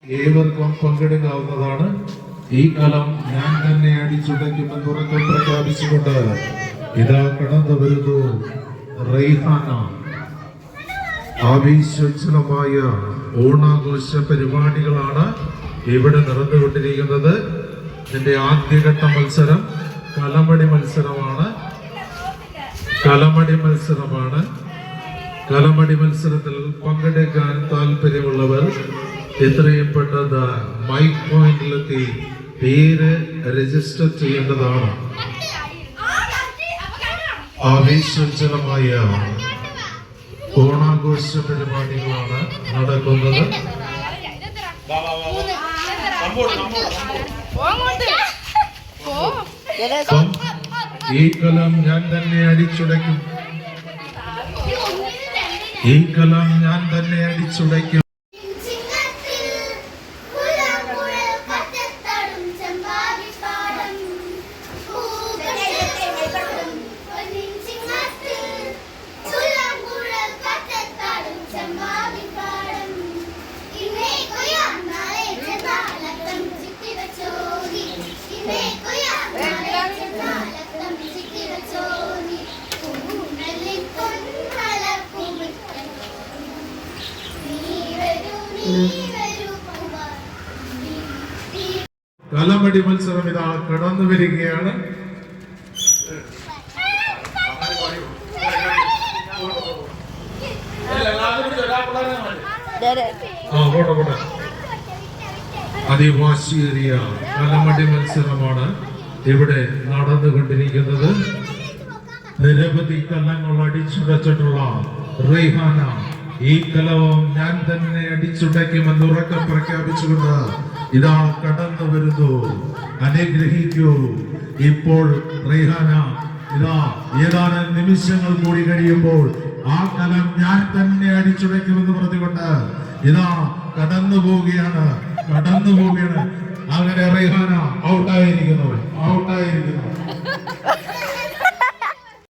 ഏവർക്കും പങ്കെടുക്കാവുന്നതാണ്. ഈ കലം ഞാൻ തന്നെ അടിച്ചുടയ്ക്കുമെന്ന് ഉറക്കെ പ്രഖ്യാപിച്ചുകൊണ്ട് ഇതാ കടന്നു വരുന്നു റൈഹാന. ആവേശോജ്വലമായ ഓണാഘോഷ പരിപാടികളാണ് ഇവിടെ നടന്നുകൊണ്ടിരിക്കുന്നത്. ഇതിന്റെ ആദ്യഘട്ട മത്സരം കലമടി മത്സരമാണ്. കലമടി മത്സരത്തിൽ പങ്കെടുക്കാൻ താല്പര്യമുള്ളവർ എത്രയും പെട്ടെന്ന് മൈക്ക് പോയിന്റിലെത്തി പേര് രജിസ്റ്റർ ചെയ്യേണ്ടതാണ്. ആവേശോജ്വലമായ ഓണാഘോഷ പരിപാടികളാണ് നടക്കുന്നത്. ഈ കലം ഞാൻ തന്നെ അടിച്ചുടയ്ക്കും. കലമടി മത്സരം ഇതാ കടന്നു വരികയാണ്. അതിവാശിയേറിയ കലമടി മത്സരമാണ് ഇവിടെ നടന്നുകൊണ്ടിരിക്കുന്നത്. നിരവധി കലങ്ങൾ അടിച്ചുടച്ചിട്ടുള്ള റൈഹാന ഈ കലവും ഞാൻ തന്നെ അടിച്ചുടയ്ക്കുമെന്ന് ഉറക്കെ പ്രഖ്യാപിച്ചുകൊണ്ട് ഇതാ കടന്നു വരുന്നു. അനുഗ്രഹിക്കൂ. ഇപ്പോൾ റൈഹാന ഇതാ ഏതാനും നിമിഷങ്ങൾ കൂടി കഴിയുമ്പോൾ ആ കലം ഞാൻ തന്നെ അടിച്ചുടയ്ക്കുമെന്ന് പറഞ്ഞുകൊണ്ട് ഇതാ കടന്നു പോവുകയാണ്. അങ്ങനെ റൈഹാന ഔട്ടായിരിക്കുന്നു.